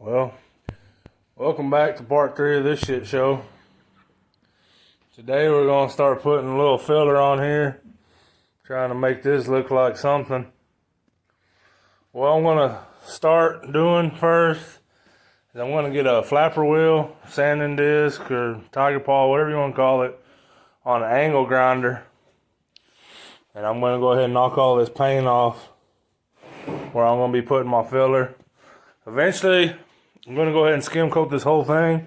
Well, welcome back to part 3 of this shit show. Today we're going to start putting a little filler on here, trying to make this look like something. What I'm going to start doing first is I'm going to get a flapper wheel, sanding disc, or tiger paw, whatever you want to call it, on an angle grinder. And I'm going to go ahead and knock all this paint off where I'm going to be putting my filler. Eventually, I'm going to go ahead and skim coat this whole thing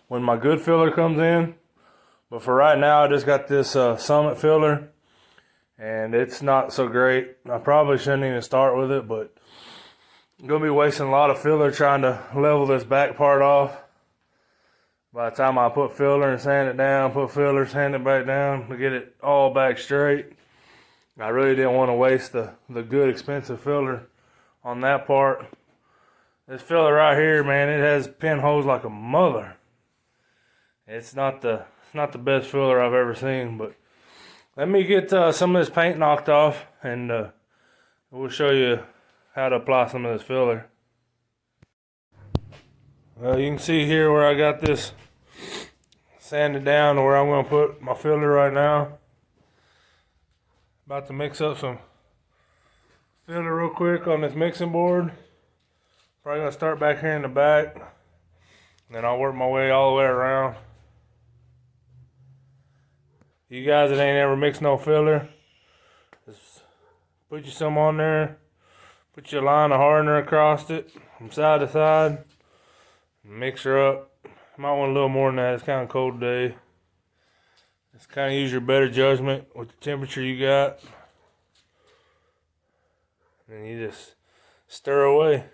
when my good filler comes in. But for right now, I just got this Summit filler, and it's not so great. I probably shouldn't even start with it, but I'm going to be wasting a lot of filler trying to level this back part off. By the time I put filler and sand it down, put filler, sand it back down to get it all back straight, I really didn't want to waste the good expensive filler on that part. This filler right here, man, it has pinholes like a mother. It's not the best filler I've ever seen, but let me get some of this paint knocked off, and we'll show you how to apply some of this filler. Well, you can see here where I got this sanded down to where I'm going to put my filler right now. About to mix up some filler real quick on this mixing board. Probably going to start back here in the back, and then I'll work my way all the way around. You guys that ain't ever mixed no filler, just put you some on there, put your line of hardener across it from side to side, mix her up. Might want a little more than that. It's kind of cold today. Just kind of use your better judgment with the temperature you got. And you just stir away.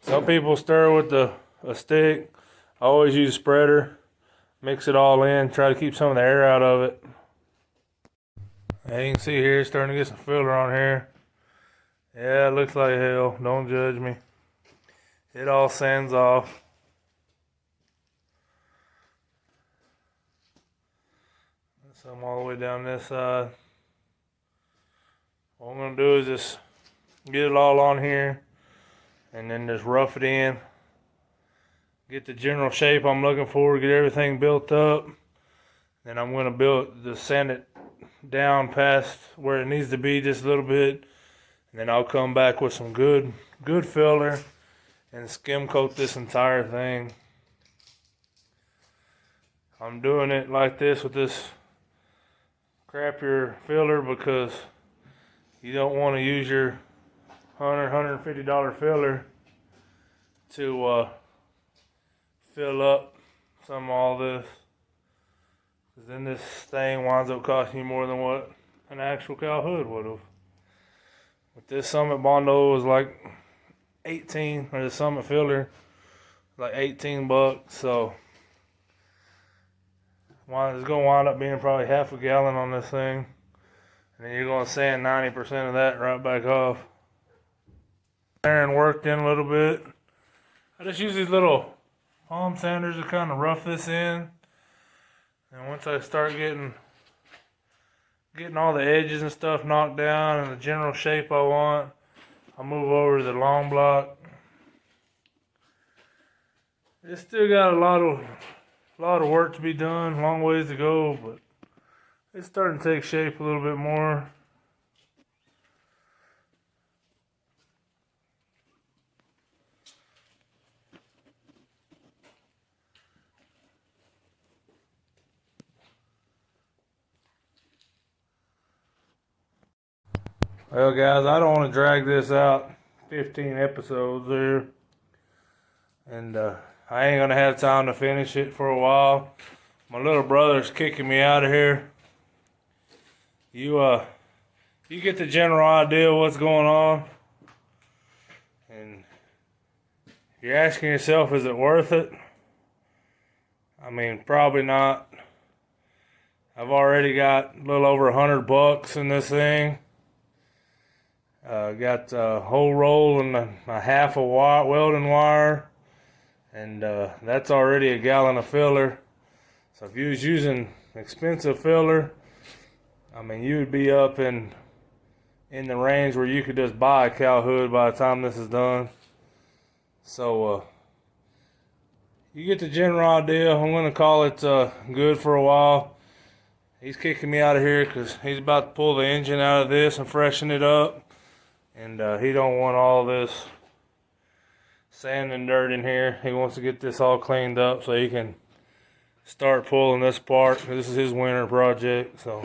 Some people stir with a stick. I always use a spreader. Mix it all in. Try to keep some of the air out of it. And you can see here, it's starting to get some filler on here. Yeah, it looks like hell. Don't judge me. It all sands off. Some all the way down this side. What I'm going to do is just get it all on here and then just rough it in. Get the general shape I'm looking for, get everything built up. Then I'm going to sand it down past where it needs to be just a little bit. And then I'll come back with some good filler and skim coat this entire thing. I'm doing it like this with this crappier filler because you don't want to use your $150 filler to fill up some of all this, because then this thing winds up costing you more than what an actual cow hood would have. But this Summit Bondo was like 18, or the Summit filler like 18 bucks, so it's going to wind up being probably half a gallon on this thing, and then you're going to sand 90% of that right back off. And worked in a little bit. I just use these little palm sanders to kind of rough this in, and once I start getting all the edges and stuff knocked down and the general shape I want, I'll move over to the long block. It's still got a lot of work to be done, long ways to go, but it's starting to take shape a little bit more. Well, guys, I don't want to drag this out 15 episodes there, and I ain't gonna have time to finish it for a while. My little brother's kicking me out of here. You get the general idea of what's going on, and if you're asking yourself, is it worth it? I mean, probably not. I've already got a little over $100 in this thing. Got a whole roll and a half of welding wire, and that's already a gallon of filler. So if you was using expensive filler, I mean, you would be up in the range where you could just buy a cow hood by the time this is done. So you get the general idea. I'm going to call it good for a while. He's kicking me out of here because he's about to pull the engine out of this and freshen it up. And he don't want all this sand and dirt in here. He wants to get this all cleaned up so he can start pulling this apart. This is his winter project. So